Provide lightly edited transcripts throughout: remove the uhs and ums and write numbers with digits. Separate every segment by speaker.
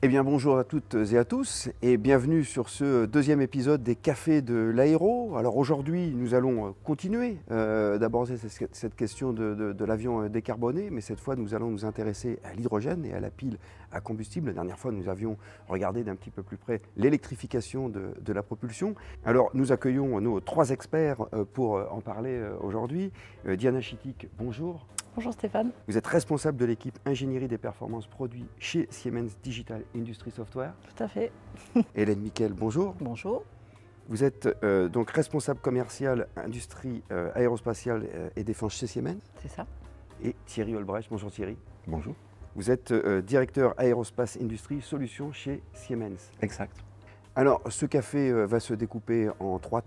Speaker 1: Eh bien bonjour à toutes et à tous et bienvenue sur ce deuxième épisode des Cafés de l'Aéro. Alors aujourd'hui nous allons continuer d'aborder cette question de l'avion décarboné, mais cette fois nous allons nous intéresser à l'hydrogène et à la pile à combustible. La dernière fois nous avions regardé d'un petit peu plus près l'électrification de la propulsion. Alors nous accueillons nos trois experts pour en parler aujourd'hui. Diana Chitik, bonjour.
Speaker 2: Bonjour Stéphane.
Speaker 1: Vous êtes responsable de l'équipe ingénierie des performances produits chez Siemens Digital Industries Software.
Speaker 2: Tout à fait.
Speaker 1: Hélène Miquel, bonjour.
Speaker 2: Bonjour.
Speaker 1: Vous êtes donc responsable commercial industrie aérospatiale et défense chez Siemens.
Speaker 2: C'est ça.
Speaker 1: Et Thierry Olbrecht, bonjour Thierry.
Speaker 3: Bonjour.
Speaker 1: Vous êtes directeur aérospace industrie solutions chez Siemens.
Speaker 3: Exact.
Speaker 1: Alors, ce café va se découper en trois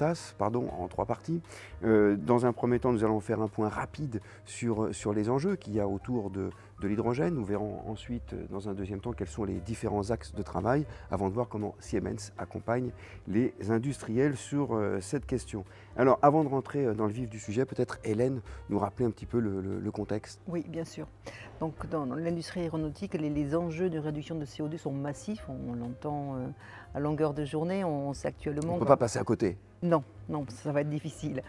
Speaker 1: parties. Dans un premier temps, nous allons faire un point rapide sur les enjeux qu'il y a autour de l'hydrogène. Nous verrons ensuite, dans un deuxième temps, quels sont les différents axes de travail avant de voir comment Siemens accompagne les industriels sur cette question. Alors, avant de rentrer dans le vif du sujet, peut-être Hélène nous rappeler un petit peu le contexte.
Speaker 2: Oui, bien sûr. Donc, dans l'industrie aéronautique, les enjeux de réduction de CO2 sont massifs. On l'entend à longueur de journée. On sait actuellement...
Speaker 1: On ne peut pas passer à côté.
Speaker 2: Non, ça va être difficile.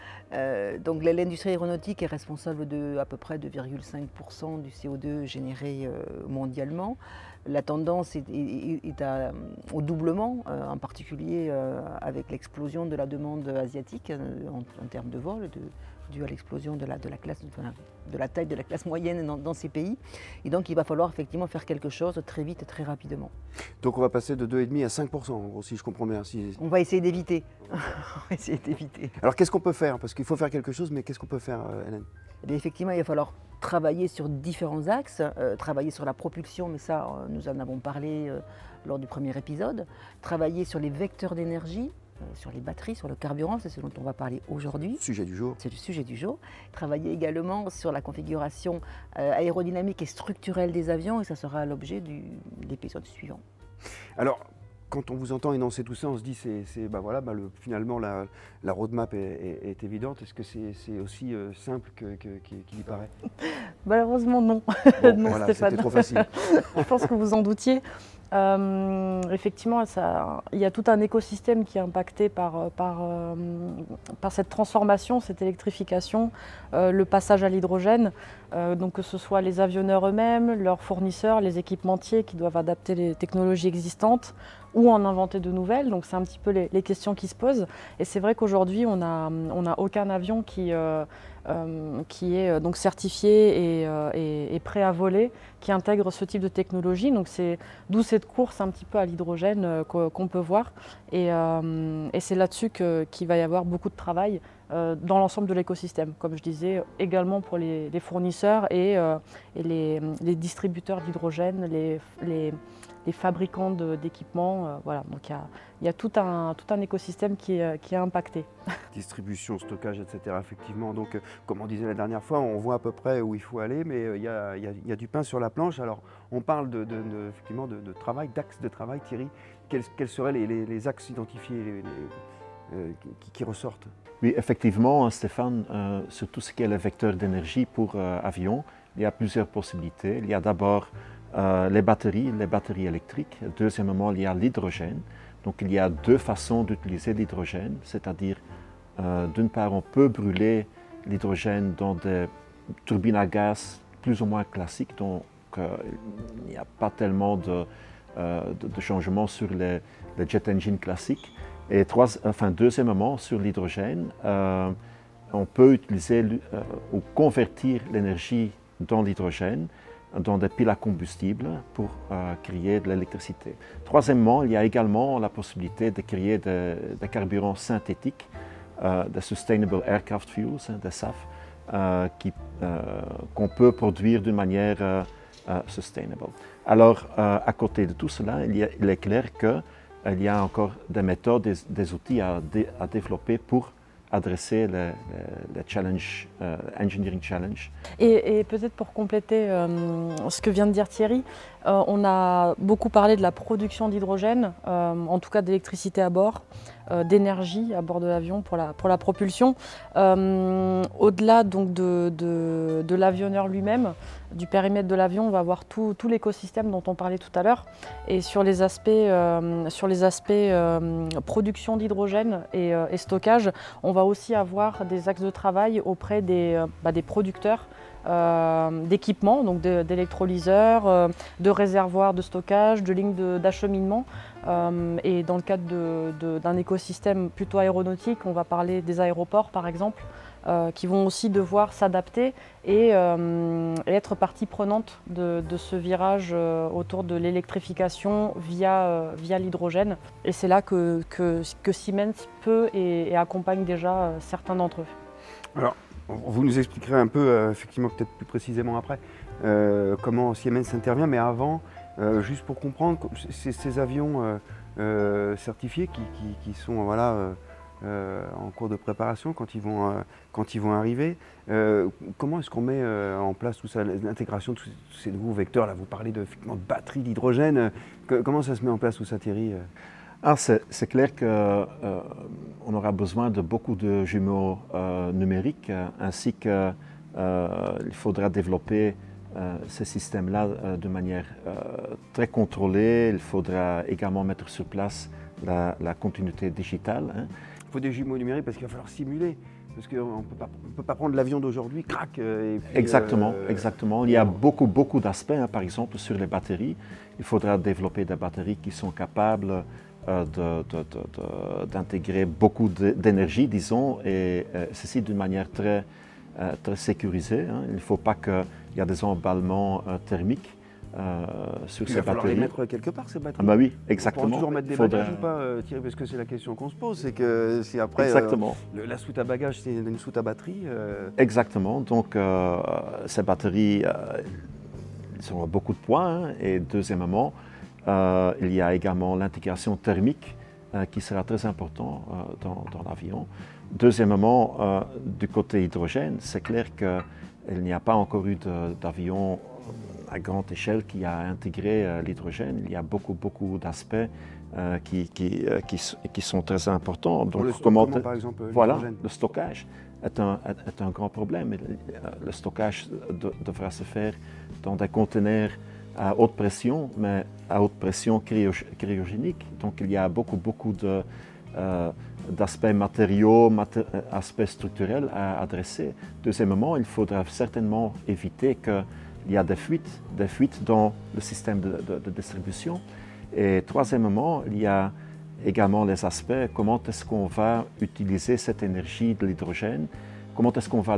Speaker 2: Donc l'industrie aéronautique est responsable de à peu près 2,5% du CO2 généré mondialement. La tendance est au doublement, en particulier avec l'explosion de la demande asiatique en termes de vol, dû à l'explosion de la taille de la classe moyenne dans ces pays. Et donc il va falloir effectivement faire quelque chose très vite et très rapidement.
Speaker 1: Donc on va passer de 2,5% à 5%, si je comprends bien.
Speaker 2: On va essayer d'éviter.
Speaker 1: Alors qu'est-ce qu'on peut faire? Parce qu'il faut faire quelque chose, mais qu'est-ce qu'on peut faire, Hélène?
Speaker 2: Eh bien, effectivement, il va falloir travailler sur différents axes, travailler sur la propulsion, mais ça, nous en avons parlé lors du premier épisode, travailler sur les vecteurs d'énergie, sur les batteries, sur le carburant, c'est ce dont on va parler aujourd'hui.
Speaker 1: Sujet du jour.
Speaker 2: C'est le sujet du jour. Travailler également sur la configuration aérodynamique et structurelle des avions, et ça sera l'objet de l'épisode suivant.
Speaker 1: Alors, quand on vous entend énoncer tout ça, on se dit finalement la roadmap est évidente. Est-ce que c'est aussi simple qu'il y paraît?
Speaker 2: Malheureusement non.
Speaker 1: Bon,
Speaker 2: non,
Speaker 1: voilà,
Speaker 2: Stéphane.
Speaker 1: c'était trop facile.
Speaker 2: Je pense que vous en doutiez. Effectivement, il y a tout un écosystème qui est impacté par cette transformation, cette électrification, le passage à l'hydrogène. Donc que ce soit les avionneurs eux-mêmes, leurs fournisseurs, les équipementiers qui doivent adapter les technologies existantes ou en inventer de nouvelles. Donc c'est un petit peu les questions qui se posent. Et c'est vrai qu'aujourd'hui, on n'a aucun avion qui est donc certifié et prêt à voler, qui intègre ce type de technologie. Donc c'est d'où cette course un petit peu à l'hydrogène qu'on peut voir. Et c'est là-dessus qu'il va y avoir beaucoup de travail dans l'ensemble de l'écosystème, comme je disais, également pour les fournisseurs et les distributeurs d'hydrogène, les fabricants d'équipements. Voilà. Donc il y a tout un écosystème qui est impacté.
Speaker 1: Distribution, stockage, etc. Effectivement, donc comme on disait la dernière fois, on voit à peu près où il faut aller, mais il y a du pain sur la planche. Alors on parle effectivement de travail, d'axes de travail. Thierry, quels seraient les axes identifiés qui ressortent?
Speaker 3: Oui, effectivement, Stéphane, sur tout ce qui est le vecteur d'énergie pour avions, il y a plusieurs possibilités. Il y a d'abord les batteries électriques. Deuxièmement, il y a l'hydrogène. Donc il y a deux façons d'utiliser l'hydrogène, c'est-à-dire d'une part, on peut brûler l'hydrogène dans des turbines à gaz plus ou moins classiques, donc il n'y a pas tellement de changements sur les jet engines classiques. Et deuxièmement, sur l'hydrogène, on peut utiliser ou convertir l'énergie dans l'hydrogène dans des piles à combustible pour créer de l'électricité. Troisièmement, il y a également la possibilité de créer des carburants synthétiques, des Sustainable Aircraft Fuels, des SAF, qu'on peut produire d'une manière sustainable. Alors, à côté de tout cela, il est clair qu'il y a encore des méthodes, des outils à développer pour adresser les challenge, engineering challenge.
Speaker 2: Et peut-être pour compléter ce que vient de dire Thierry, on a beaucoup parlé de la production d'hydrogène, en tout cas d'électricité à bord. d'énergie à bord de l'avion pour la propulsion. Au-delà donc de l'avionneur lui-même, du périmètre de l'avion, on va voir tout l'écosystème dont on parlait tout à l'heure. Et sur les aspects production d'hydrogène et stockage, on va aussi avoir des axes de travail auprès des producteurs d'équipements, donc d'électrolyseurs, de réservoirs de stockage, de lignes d'acheminement. Et dans le cadre d'un écosystème plutôt aéronautique, on va parler des aéroports par exemple, qui vont aussi devoir s'adapter et être partie prenante de ce virage autour de l'électrification via l'hydrogène. Et c'est là que Siemens peut et accompagne déjà certains d'entre eux.
Speaker 1: Alors, vous nous expliquerez un peu, effectivement, peut-être plus précisément après, comment Siemens intervient, mais avant, juste pour comprendre, ces avions certifiés qui sont en cours de préparation quand ils vont arriver, comment est-ce qu'on met en place tout ça, l'intégration de tous ces nouveaux vecteurs? Là, vous parlez de batterie d'hydrogène, comment ça se met en place, tout ça, Thierry?
Speaker 3: C'est clair qu'on aura besoin de beaucoup de jumeaux numériques, ainsi qu'il faudra développer ces systèmes-là de manière très contrôlée. Il faudra également mettre sur place la continuité digitale. Hein.
Speaker 1: Il faut des jumeaux numériques parce qu'il va falloir simuler. Parce qu'on ne peut pas prendre l'avion d'aujourd'hui, crac.
Speaker 3: Exactement. Il y a beaucoup d'aspects, hein, par exemple sur les batteries. Il faudra développer des batteries qui sont capables d'intégrer beaucoup d'énergie, disons, et ceci d'une manière très sécurisée. Hein. Il ne faut pas qu'il y ait des emballements thermiques sur ces batteries. Il va falloir les
Speaker 1: mettre quelque part, ces batteries.
Speaker 3: Ah bah oui, exactement.
Speaker 1: On pourra toujours mettre des bagages ou pas, Thierry, parce que c'est la question qu'on se pose, c'est que si après la soute à bagages, c'est une soute à batterie.
Speaker 3: Exactement, donc ces batteries, ils ont beaucoup de poids, hein, et deuxièmement, il y a également l'intégration thermique qui sera très importante dans l'avion. Deuxièmement, du côté hydrogène, c'est clair qu'il n'y a pas encore eu d'avion à grande échelle qui a intégré l'hydrogène. Il y a beaucoup d'aspects qui sont très importants.
Speaker 1: Donc, comment, par exemple,
Speaker 3: voilà, le stockage est un grand problème. Le stockage devra se faire dans des conteneurs à haute pression, mais à haute pression cryogénique. Donc il y a beaucoup d'aspects matériaux, aspects structurels à adresser. Deuxièmement, il faudra certainement éviter qu'il y ait des fuites dans le système de distribution. Et troisièmement, il y a également les aspects, comment est-ce qu'on va utiliser cette énergie de l'hydrogène, comment est-ce qu'on va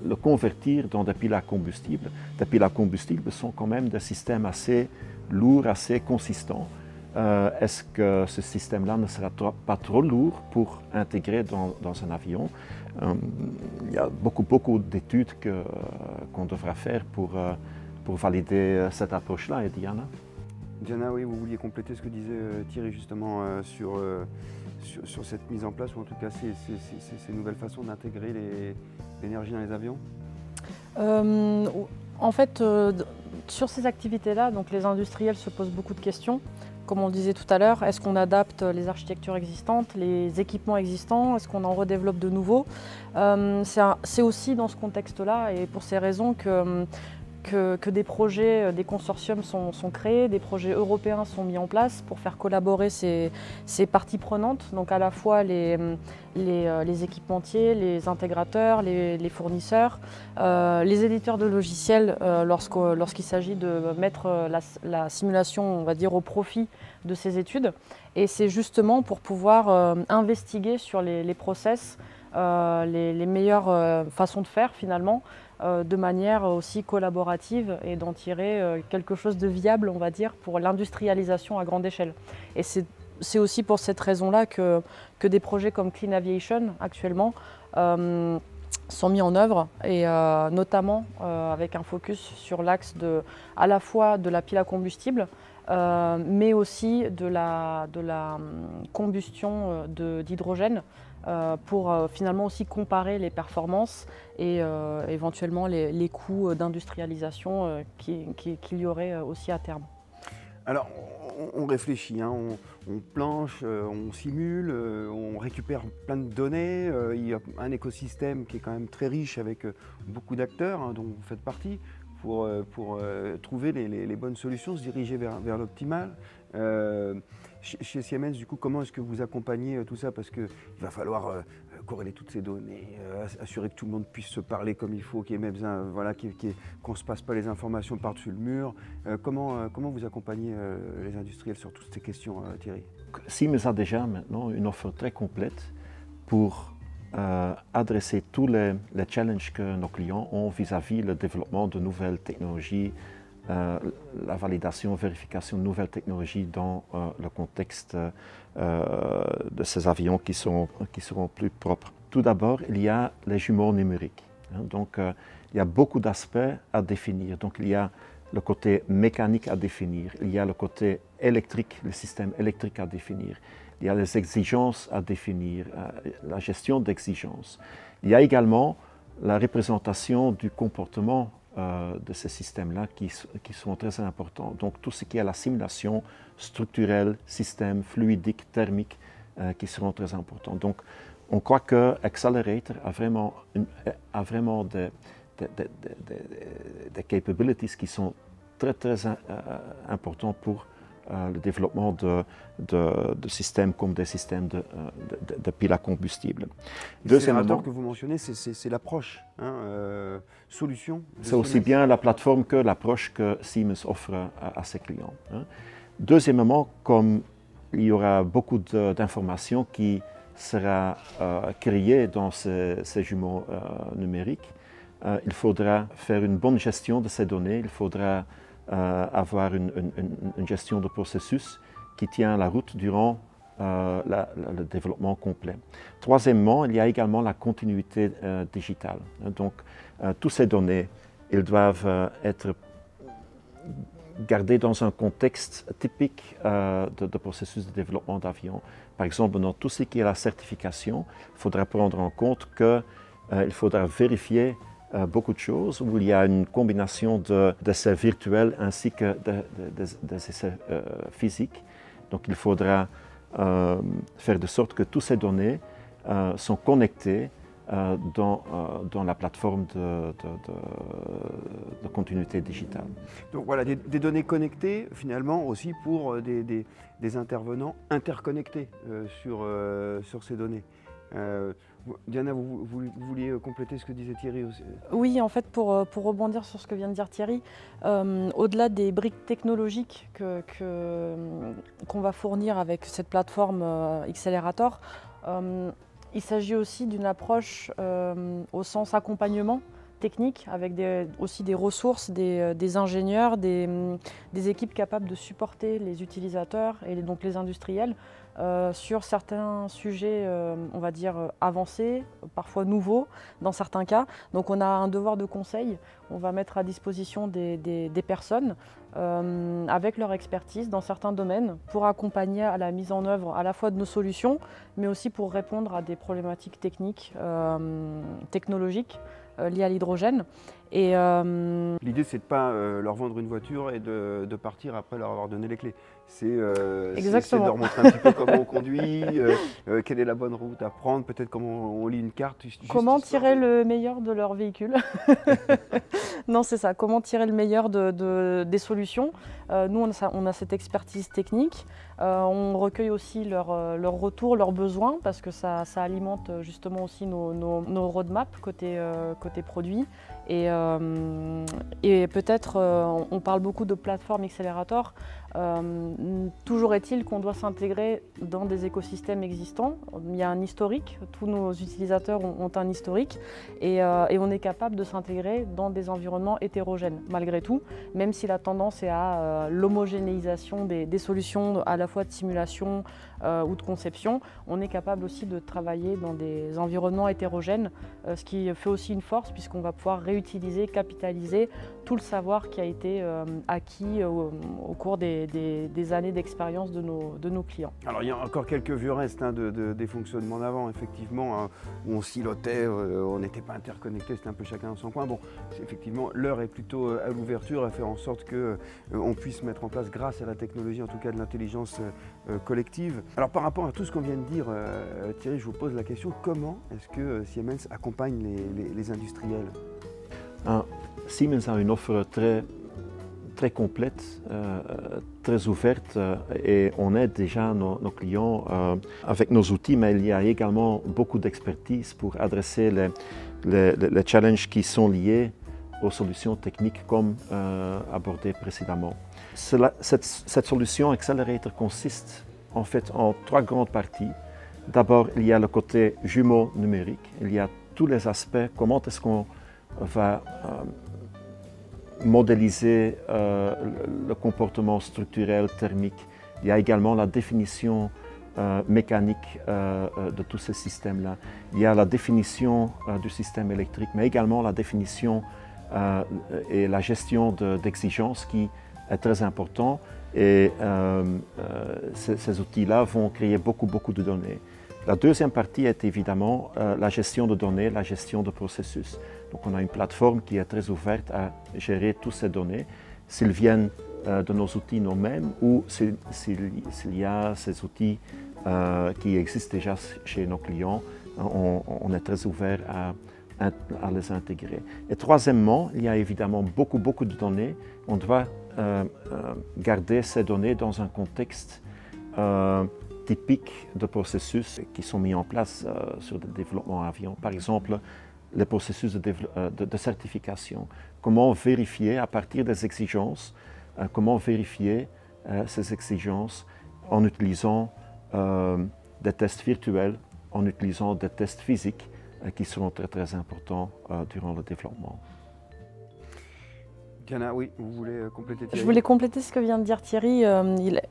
Speaker 3: le convertir dans des piles à combustible. Des piles à combustible sont quand même des systèmes assez lourds, assez consistants. Est-ce que ce système-là ne sera pas trop lourd pour intégrer dans un avion? Il y a beaucoup d'études qu'on devra faire pour valider cette approche-là. Et Diana?
Speaker 1: Diana, oui, vous vouliez compléter ce que disait Thierry justement sur cette mise en place, ou en tout cas ces nouvelles façons d'intégrer l'énergie dans les avions?
Speaker 2: En fait, sur ces activités-là, donc les industriels se posent beaucoup de questions. Comme on le disait tout à l'heure, est-ce qu'on adapte les architectures existantes, les équipements existants? Est-ce qu'on en redéveloppe de nouveaux? C'est aussi dans ce contexte-là et pour ces raisons que des projets, des consortiums sont créés, des projets européens sont mis en place pour faire collaborer ces parties prenantes, donc à la fois les équipementiers, les intégrateurs, les fournisseurs, les éditeurs de logiciels lorsqu'il s'agit de mettre la simulation, on va dire, au profit de ces études. Et c'est justement pour pouvoir investiguer sur les process, les meilleures façons de faire finalement, de manière aussi collaborative et d'en tirer quelque chose de viable, on va dire, pour l'industrialisation à grande échelle. Et c'est aussi pour cette raison-là que des projets comme Clean Aviation, actuellement, sont mis en œuvre, et notamment avec un focus sur l'axe à la fois de la pile à combustible, mais aussi de la combustion d'hydrogène, pour finalement aussi comparer les performances et éventuellement les coûts d'industrialisation qu'il y aurait aussi à terme.
Speaker 1: Alors, on réfléchit, hein, on planche, on simule, on récupère plein de données. Il y a un écosystème qui est quand même très riche avec beaucoup d'acteurs, hein, dont vous faites partie, pour trouver les bonnes solutions, se diriger vers l'optimal. Chez Siemens, du coup, comment est-ce que vous accompagnez tout ça? Parce qu'il va falloir corréler toutes ces données, assurer que tout le monde puisse se parler comme il faut, qu'il n'y ait même voilà, qu'on ne se passe pas les informations par-dessus le mur. Comment vous accompagnez les industriels sur toutes ces questions, Thierry?
Speaker 3: Siemens a déjà maintenant une offre très complète pour adresser tous les challenges que nos clients ont vis-à-vis le développement de nouvelles technologies, la validation, vérification de nouvelles technologies dans le contexte de ces avions qui seront plus propres. Tout d'abord, il y a les jumeaux numériques. Hein, donc, il y a beaucoup d'aspects à définir. Donc, il y a le côté mécanique à définir, il y a le côté électrique, le système électrique à définir, il y a les exigences à définir, la gestion d'exigences. Il y a également la représentation du comportement de ces systèmes-là qui sont très importants. Donc tout ce qui est la simulation structurelle, système, fluidique, thermique, qui seront très importants. Donc on croit que Accelerator a vraiment des capabilities qui sont très importants pour le développement de systèmes comme des systèmes de piles à combustible.
Speaker 1: Deuxièmement, que vous mentionnez, c'est l'approche, hein, solution.
Speaker 3: C'est aussi bien la plateforme que l'approche que Siemens offre à ses clients. Hein. Deuxièmement, comme il y aura beaucoup d'informations qui seront créées dans ces jumeaux numériques, il faudra faire une bonne gestion de ces données, il faudra avoir une gestion de processus qui tient la route durant le développement complet. Troisièmement, il y a également la continuité digitale. Donc, toutes ces données, ils doivent être gardées dans un contexte typique de processus de développement d'avions. Par exemple, dans tout ce qui est la certification, il faudra prendre en compte qu'il faudra vérifier beaucoup de choses, où il y a une combination d'essais virtuels ainsi que des essais physiques. Donc il faudra faire de sorte que toutes ces données sont connectées dans la plateforme de continuité digitale.
Speaker 1: Donc voilà, des données connectées finalement aussi pour des intervenants interconnectés sur ces données. Diana, vous vouliez compléter ce que disait Thierry aussi?
Speaker 2: Oui, en fait, pour rebondir sur ce que vient de dire Thierry, au-delà des briques technologiques qu'on va fournir avec cette plateforme Accelerator, il s'agit aussi d'une approche au sens accompagnement technique, avec aussi des ressources, des ingénieurs, des équipes capables de supporter les utilisateurs et donc les industriels sur certains sujets, on va dire, avancés, parfois nouveaux dans certains cas. Donc on a un devoir de conseil, on va mettre à disposition des personnes avec leur expertise dans certains domaines pour accompagner à la mise en œuvre à la fois de nos solutions, mais aussi pour répondre à des problématiques techniques, technologiques liées à l'hydrogène. Et
Speaker 1: l'idée, c'est de ne pas leur vendre une voiture et de partir après leur avoir donné les clés. C'est de leur montrer un petit peu comment on conduit, quelle est la bonne route à prendre, peut-être comment on lit une carte.
Speaker 2: Comment tirer le meilleur de leur véhicule. Non, c'est ça, comment tirer le meilleur des solutions. Nous, on a cette expertise technique. On recueille aussi leurs retours, leurs besoins, parce que ça alimente justement aussi nos roadmaps côté produit. Et peut-être, on parle beaucoup de plateforme Accelerator. Toujours est-il qu'on doit s'intégrer dans des écosystèmes existants. Il y a un historique, tous nos utilisateurs ont un historique et on est capable de s'intégrer dans des environnements hétérogènes malgré tout, même si la tendance est à l'homogénéisation des solutions à la fois de simulation ou de conception. On est capable aussi de travailler dans des environnements hétérogènes, ce qui fait aussi une force puisqu'on va pouvoir réutiliser, capitaliser tout le savoir qui a été acquis au cours des des années d'expérience de nos clients.
Speaker 1: Alors il y a encore quelques vieux restes des fonctionnements d'avant, effectivement, où on silotait, on n'était pas interconnectés, c'était un peu chacun dans son coin. Bon, effectivement, l'heure est plutôt à l'ouverture, à faire en sorte qu'on puisse mettre en place, grâce à la technologie, en tout cas de l'intelligence collective. Alors par rapport à tout ce qu'on vient de dire, Thierry, je vous pose la question, comment est-ce que Siemens accompagne les industriels?
Speaker 3: Siemens a une offre très complète, très ouverte et on aide déjà nos clients avec nos outils, mais il y a également beaucoup d'expertise pour adresser les challenges qui sont liés aux solutions techniques comme abordées précédemment. Cette solution Accelerator consiste en fait en trois grandes parties. D'abord, il y a le côté jumeau numérique, il y a tous les aspects, comment est-ce qu'on va modéliser le comportement structurel, thermique. Il y a également la définition mécanique de tous ces systèmes-là. Il y a la définition du système électrique, mais également la définition et la gestion d'exigences qui est très important. Et ces outils-là vont créer beaucoup de données. La deuxième partie est évidemment la gestion de données, la gestion de processus. Donc on a une plateforme qui est très ouverte à gérer toutes ces données, s'ils viennent de nos outils nous-mêmes ou s'il y a ces outils qui existent déjà chez nos clients, on est très ouvert à les intégrer. Et troisièmement, il y a évidemment beaucoup de données. On doit garder ces données dans un contexte typiques de processus qui sont mis en place sur le développement avion. Par exemple, les processus de certification. Comment vérifier à partir des exigences, comment vérifier ces exigences en utilisant des tests virtuels, en utilisant des tests physiques qui seront très importants durant le développement.
Speaker 1: Diana, oui, vous voulez compléter Thierry?
Speaker 2: Je voulais compléter ce que vient de dire Thierry.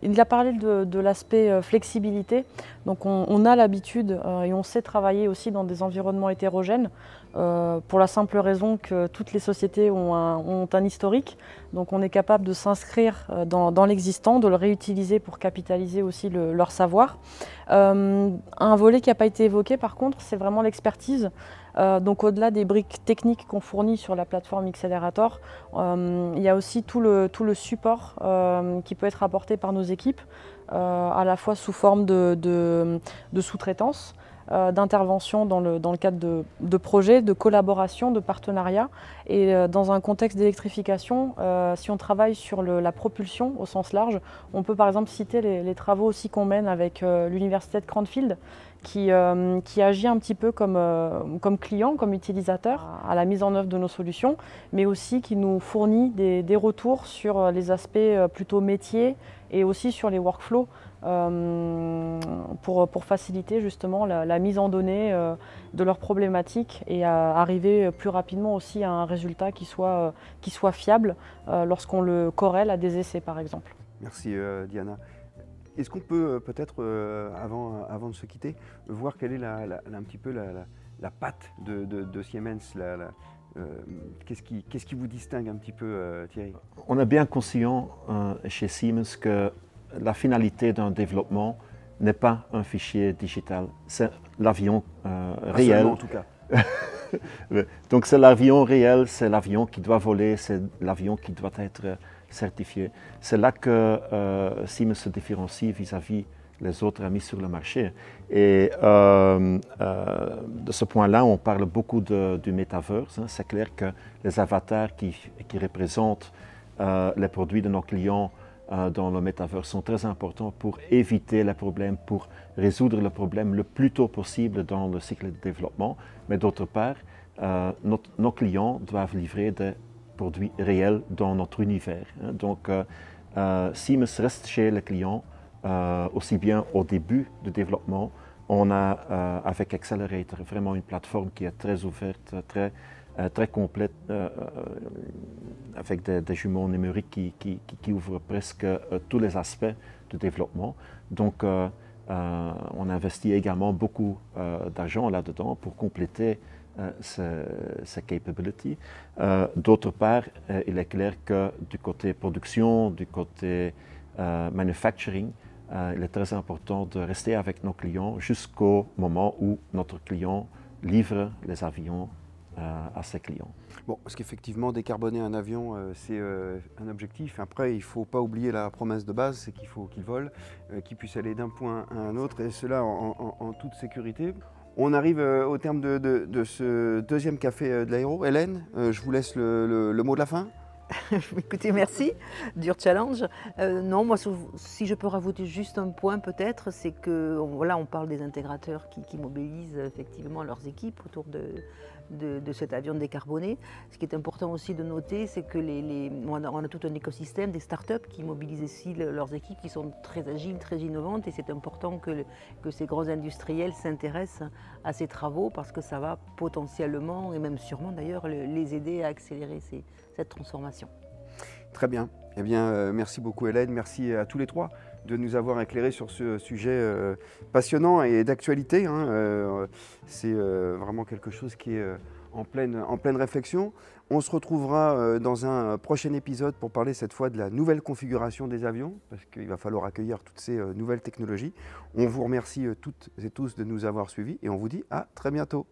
Speaker 2: Il a parlé de l'aspect flexibilité. Donc on a l'habitude et on sait travailler aussi dans des environnements hétérogènes pour la simple raison que toutes les sociétés ont un historique. Donc on est capable de s'inscrire dans l'existant, de le réutiliser pour capitaliser aussi leur savoir. Un volet qui n'a pas été évoqué par contre, c'est vraiment l'expertise. Donc au-delà des briques techniques qu'on fournit sur la plateforme Accelerator, il y a aussi tout le support qui peut être apporté par nos équipes, à la fois sous forme de sous-traitance, d'intervention dans le cadre de projets, de collaboration, de partenariats. Et dans un contexte d'électrification, si on travaille sur la propulsion au sens large, on peut par exemple citer les travaux aussi qu'on mène avec l'université de Cranfield, qui agit un petit peu comme client, comme utilisateur à la mise en œuvre de nos solutions, mais aussi qui nous fournit des retours sur les aspects plutôt métiers et aussi sur les workflows pour faciliter justement la mise en données de leurs problématiques et arriver plus rapidement aussi à un résultat qui soit fiable lorsqu'on le corrèle à des essais par exemple.
Speaker 1: Merci Diana. Est-ce qu'on peut peut-être, avant de se quitter, voir quelle est un petit peu la patte de Siemens, qu'est-ce qui vous distingue un petit peu, Thierry?
Speaker 3: On est bien conscient chez Siemens que la finalité d'un développement n'est pas un fichier digital, c'est l'avion réel.
Speaker 1: Seulement, en tout cas.
Speaker 3: Donc c'est l'avion réel, c'est l'avion qui doit voler, c'est l'avion qui doit être certifié. C'est là que Siemens se différencie vis-à-vis les autres amis sur le marché. Et de ce point-là, on parle beaucoup du metaverse. Hein. C'est clair que les avatars qui représentent les produits de nos clients dans le metaverse sont très importants pour éviter les problèmes, pour résoudre le problème le plus tôt possible dans le cycle de développement. Mais d'autre part, nos clients doivent livrer des produits réels dans notre univers. Hein. Donc, Siemens reste chez les clients aussi bien au début du développement. On a avec Accelerator vraiment une plateforme qui est très ouverte, très complète, avec des jumeaux numériques qui ouvrent presque tous les aspects du développement. Donc, on investit également beaucoup d'argent là-dedans pour compléter ces capabilities. D'autre part, il est clair que du côté production, du côté manufacturing, il est très important de rester avec nos clients jusqu'au moment où notre client livre les avions à ses clients.
Speaker 1: Bon, parce qu'effectivement, décarboner un avion, c'est un objectif. Après, il ne faut pas oublier la promesse de base, c'est qu'il faut qu'il vole, qu'il puisse aller d'un point à un autre, et cela en toute sécurité. On arrive au terme de ce deuxième café de l'Aéro. Hélène, je vous laisse le mot de la fin.
Speaker 4: Écoutez, merci, dur challenge. Non, moi, si je peux rajouter juste un point peut-être, c'est que voilà, on parle des intégrateurs qui mobilisent effectivement leurs équipes autour de cet avion décarboné. Ce qui est important aussi de noter, c'est que on a tout un écosystème des startups qui mobilisent aussi leurs équipes, qui sont très agiles, très innovantes, et c'est important que ces grands industriels s'intéressent à ces travaux parce que ça va potentiellement, et même sûrement d'ailleurs, les aider à accélérer cette transformation.
Speaker 1: Très bien. Eh bien, merci beaucoup Hélène, merci à tous les trois de nous avoir éclairés sur ce sujet passionnant et d'actualité. C'est vraiment quelque chose qui est en pleine réflexion. On se retrouvera dans un prochain épisode pour parler cette fois de la nouvelle configuration des avions, parce qu'il va falloir accueillir toutes ces nouvelles technologies. On vous remercie toutes et tous de nous avoir suivis et on vous dit à très bientôt.